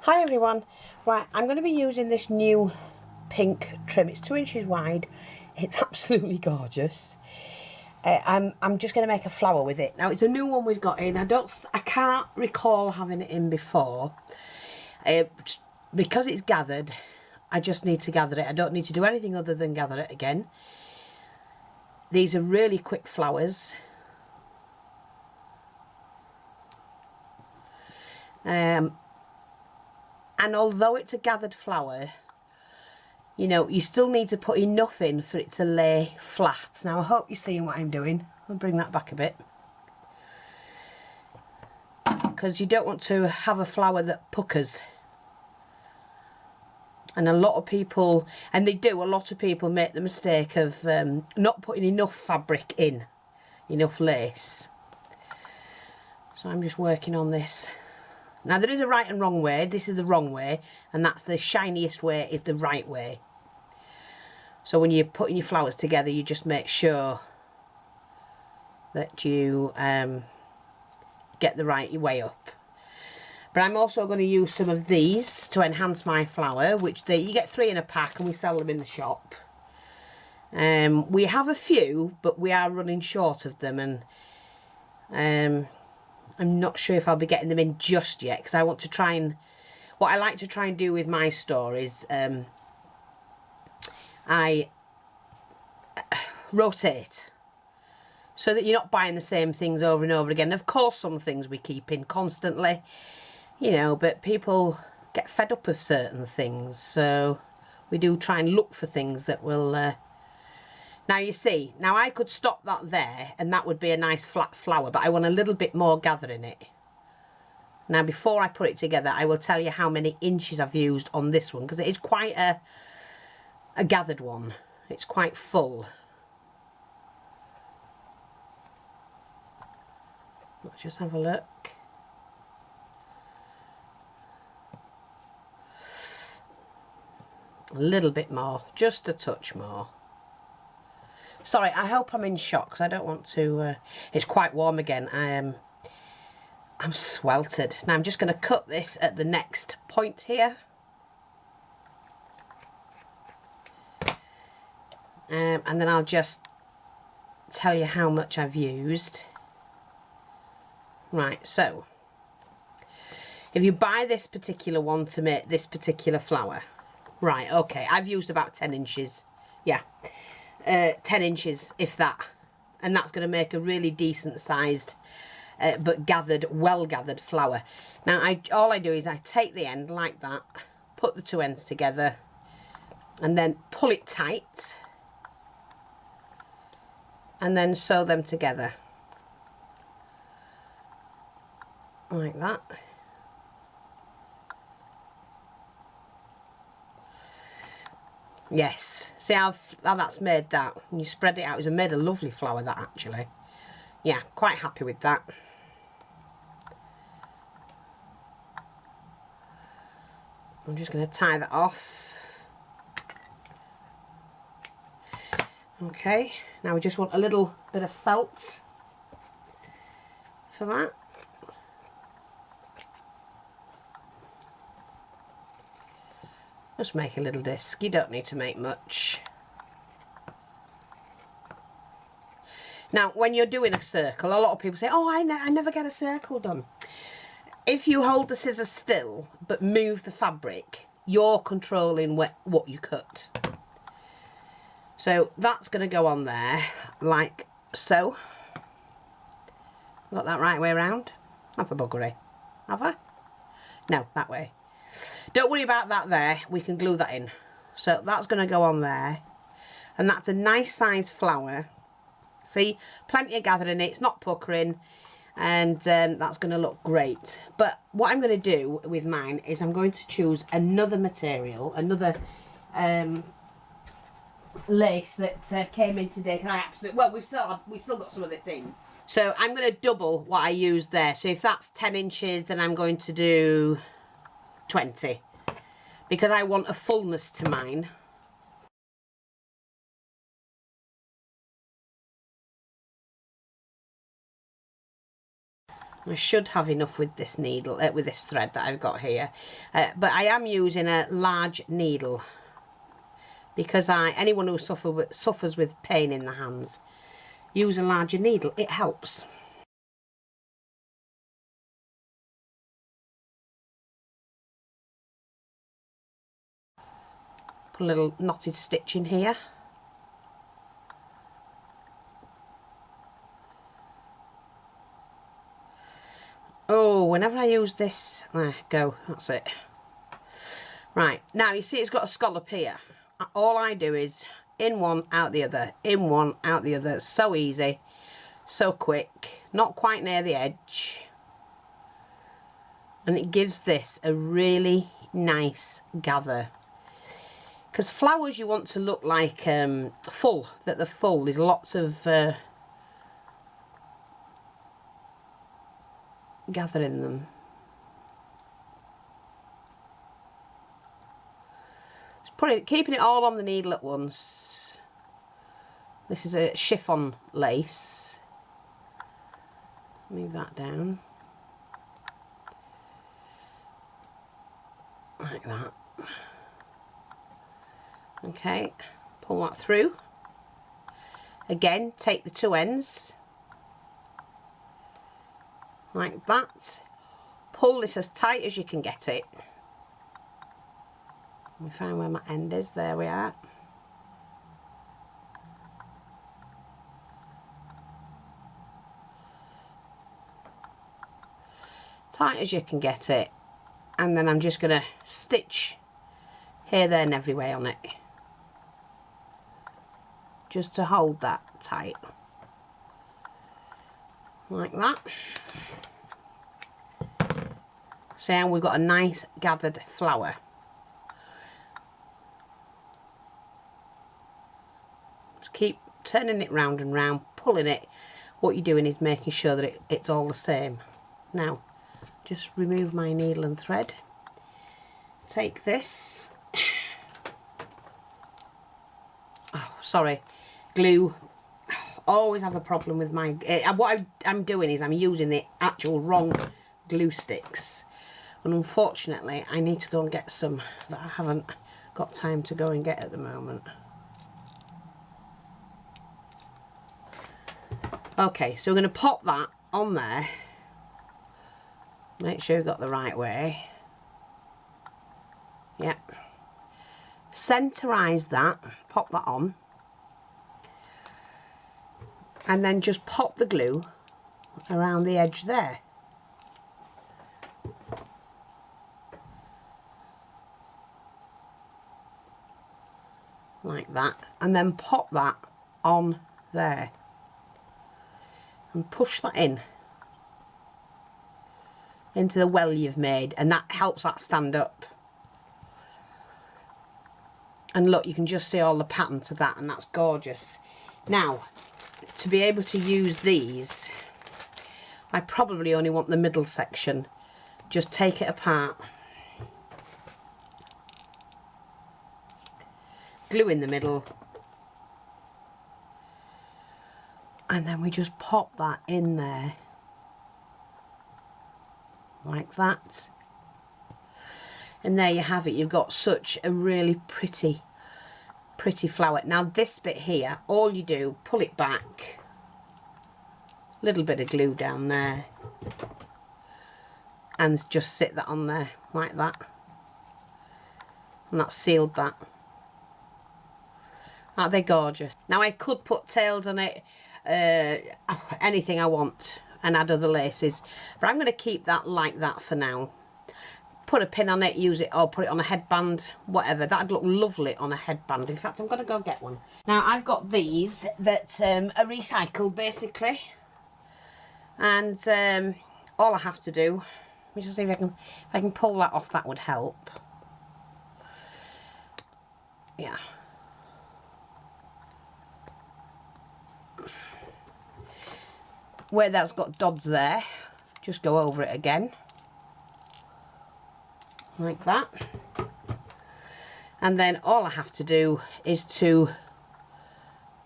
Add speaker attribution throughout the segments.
Speaker 1: Hi everyone. Right, I'm going to be using this new pink trim. It's 2 inches wide. It's absolutely gorgeous. I'm just going to make a flower with it. Now it's a new one we've got in. I can't recall having it in before. Because it's gathered, I just need to gather it. I don't need to do anything other than gather it again. These are really quick flowers. And although it's a gathered flower, you know, you still need to put enough in for it to lay flat. Now I hope you're seeing what I'm doing. I'll bring that back a bit. Because you don't want to have a flower that puckers. And a lot of people, and they do, a lot of people make the mistake of not putting enough fabric in, enough lace. So I'm just working on this. Now there is a right and wrong way. This is the wrong way, and that's the shiniest way is the right way. So when you're putting your flowers together, you just make sure that you get the right way up. But I'm also going to use some of these to enhance my flower, which you get 3 in a pack and we sell them in the shop. We have a few, but we are running short of them, and I'm not sure if I'll be getting them in just yet, because I want to try and, what I like to try and do with my store is I rotate so that you're not buying the same things over and over again. Of course some things we keep in constantly, you know, but people get fed up of certain things, so we do try and look for things that will now you see, now I could stop that there and that would be a nice flat flower, but I want a little bit more gather in it. Now before I put it together, I will tell you how many inches I've used on this one, because it is quite a gathered one. It's quite full. Let's just have a look. A little bit more, just a touch more. Sorry, I hope I'm in shot, because I don't want to... it's quite warm again. I'm sweltered. Now I'm just going to cut this at the next point here. And then I'll just tell you how much I've used. Right, so if you buy this particular one to make this particular flower, right, okay, I've used about 10 inches. Yeah. 10 inches, if that, and that's going to make a really decent sized but gathered, well gathered flower. Now all I do is I take the end like that, put the 2 ends together, and then pull it tight, and then sew them together like that. Yes, see how that's made that. When you spread it out, it's made a lovely flower, that actually. Yeah, quite happy with that. I'm just going to tie that off. Okay, now we just want a little bit of felt for that. Just make a little disc, you don't need to make much. Now when you're doing a circle, a lot of people say, oh, I never get a circle done. If you hold the scissors still but move the fabric, you're controlling what you cut. So that's going to go on there like so. Got that right way around? Have a buggery. Have I? No, that way. Don't worry about that there, we can glue that in. So that's going to go on there, and that's a nice size flower. See, plenty of gathering in it, it's not puckering, and that's going to look great. But what I'm going to do with mine is I'm going to choose another material, another lace that came in today. Well, we've still got some of this in. So I'm going to double what I used there. So if that's 10 inches, then I'm going to do 20, because I want a fullness to mine. I should have enough with this needle, with this thread that I've got here, but I am using a large needle because anyone who suffers with pain in the hands, use a larger needle, it helps. Put a little knotted stitch in here. Oh, whenever I use this, there, go, that's it. Right, now you see it's got a scallop here. All I do is in one, out the other, in one, out the other. So easy, so quick, not quite near the edge. And it gives this a really nice gather. Because flowers you want to look like full, that they're full. There's lots of gather in them. Just keeping it all on the needle at once. This is a chiffon lace. Move that down. Like that. Okay, pull that through. Again, take the two ends. Like that. Pull this as tight as you can get it. Let me find where my end is. There we are. Tight as you can get it. And then I'm just going to stitch here, there and everywhere on it. Just to hold that tight. Like that. So now we've got a nice gathered flower. Just keep turning it round and round, pulling it. What you're doing is making sure that it's all the same. Now, just remove my needle and thread. Take this. Oh, sorry. Glue. Always have a problem with my... what I'm doing is I'm using the actual wrong glue sticks. And unfortunately, I need to go and get some that I haven't got time to go and get at the moment. Okay, so we're going to pop that on there. Make sure you've got the right way. Yep. Centerize that, pop that on. And then just pop the glue around the edge there. Like that. And then pop that on there. And push that in. Into the well you've made. And that helps that stand up. And look, you can just see all the pattern to that, and that's gorgeous. Now, to be able to use these, I probably only want the middle section. Just take it apart. Glue in the middle. And then we just pop that in there. Like that. And there you have it. You've got such a really pretty flower. Now this bit here, all you do, pull it back. Little bit of glue down there. And just sit that on there like that. And that's sealed that. Aren't they gorgeous? Now I could put tails on it, anything I want, and add other laces. But I'm going to keep that like that for now. Put a pin on it, use it, or put it on a headband, whatever. That'd look lovely on a headband. In fact, I'm going to go get one. Now, I've got these that are recycled, basically. And all I have to do, let me just see if I can pull that off. That would help. Yeah. Where that's got dots there, just go over it again. Like that. And then all I have to do is to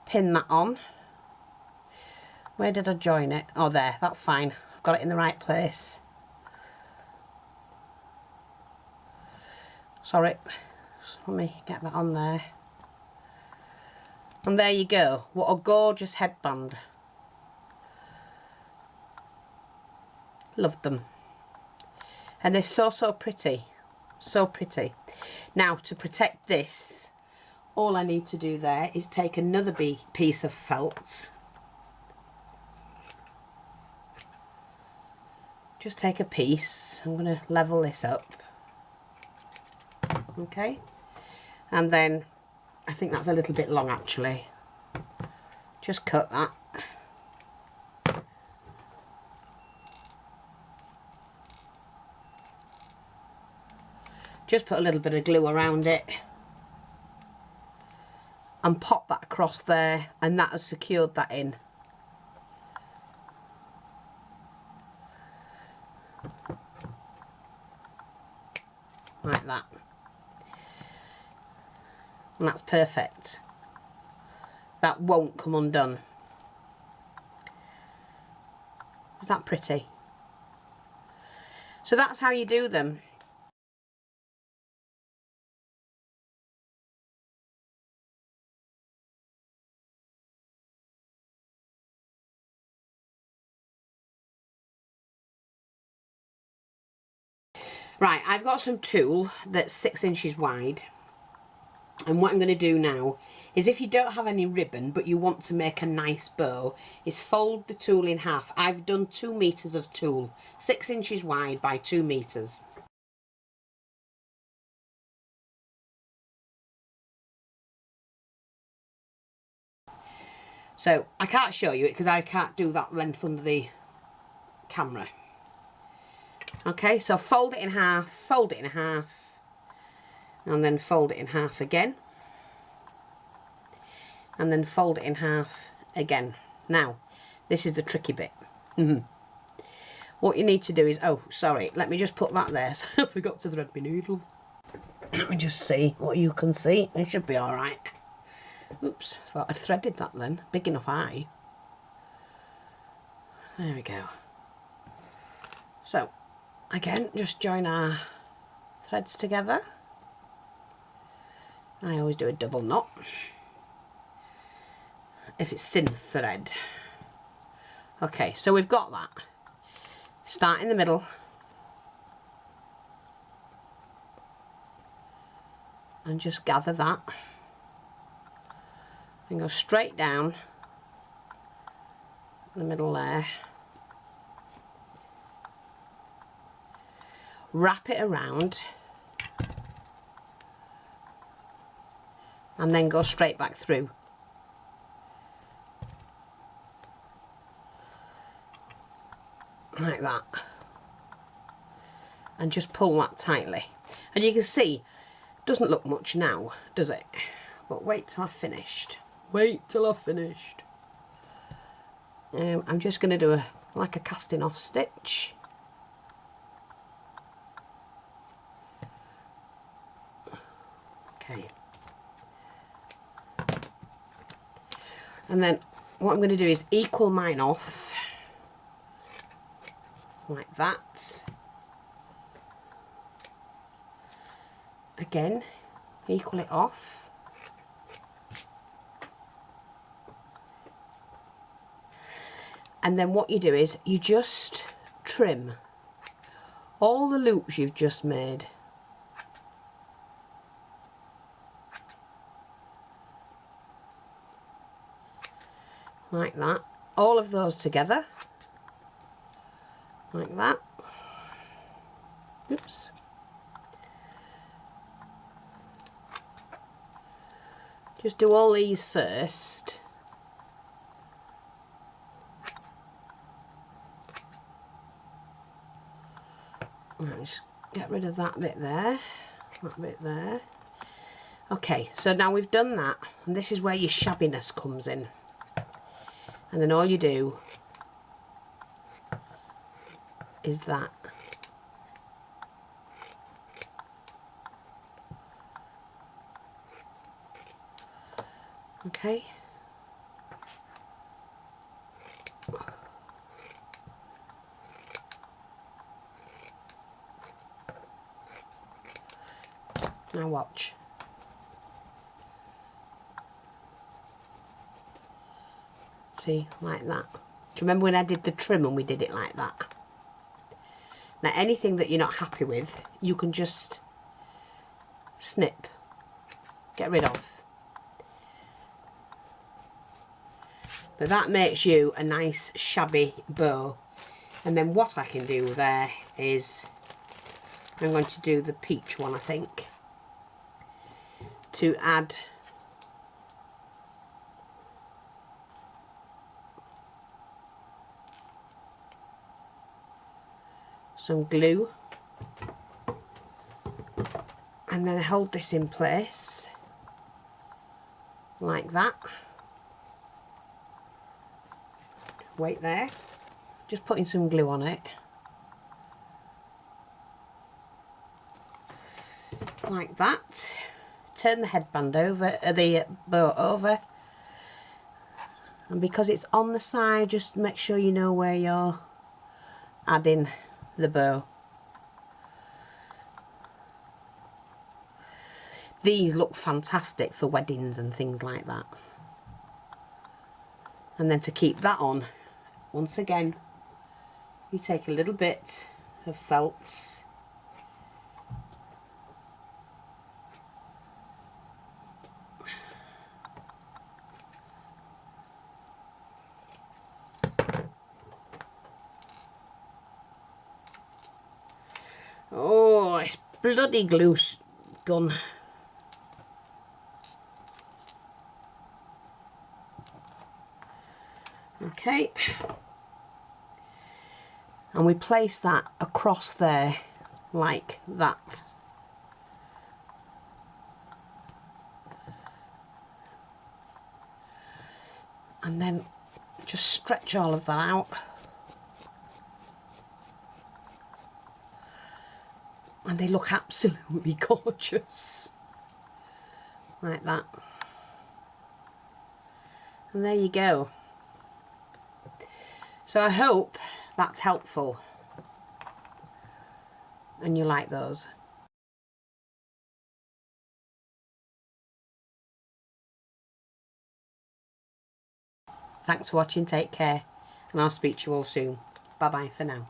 Speaker 1: pin that on. Where did I join it? Oh, there, that's fine. got it in the right place. Sorry, let me get that on there. And there you go. What a gorgeous headband. Love them. And they're so, so pretty. So pretty. Now, to protect this, all I need to do there is take another piece of felt. Just take a piece. I'm going to level this up. Okay. And then, I think that's a little bit long actually. Just cut that. Just put a little bit of glue around it and pop that across there, and that has secured that in. Like that. And that's perfect. That won't come undone. Is that pretty? So that's how you do them. Right, I've got some tulle that's 6 inches wide, and what I'm going to do now is, if you don't have any ribbon but you want to make a nice bow, is fold the tulle in half. I've done 2 meters of tulle, 6 inches wide by 2 meters. So I can't show you it because I can't do that length under the camera. Okay, so fold it in half, and then fold it in half again, and then fold it in half again. Now, this is the tricky bit. What you need to do is, oh, sorry, let me just put that there. So I forgot to thread my needle. Let me just see what you can see. It should be all right. Oops, thought I'd threaded that then. Big enough eye. There we go. So, again, just join our threads together. I always do a double knot if it's thin thread. Okay, so we've got that. Start in the middle and just gather that and go straight down the middle there. Wrap it around and then go straight back through. Like that. And just pull that tightly. And you can see, it doesn't look much now, does it? But wait till I've finished. Wait till I've finished. I'm just going to do like a casting off stitch. Okay. And then what I'm going to do is equal mine off. Like that. Again, equal it off. And then what you do is you just trim all the loops you've just made. Like that. All of those together. Like that. Oops. Just do all these first. Just get rid of that bit there, that bit there. Okay, so now we've done that, and this is where your shabbiness comes in. And then all you do is that. Okay. Now watch. See, like that. Do you remember when I did the trim and we did it like that? Now anything that you're not happy with, you can just snip, get rid of. But that makes you a nice shabby bow. And then what I can do there is, I'm going to do the peach one, I think, to add some glue. And then I hold this in place like that. Wait there. Just putting some glue on it. Like that. Turn the headband over, the bow over. And because it's on the side, just make sure you know where you're adding the bow. These look fantastic for weddings and things like that. And then to keep that on, once again, you take a little bit of felt, oh, it's bloody glue gun. Okay, and we place that across there like that. And then just stretch all of that out. And they look absolutely gorgeous. Like that. And there you go. So I hope that's helpful and you like those. Thanks for watching, take care, and I'll speak to you all soon. Bye bye for now.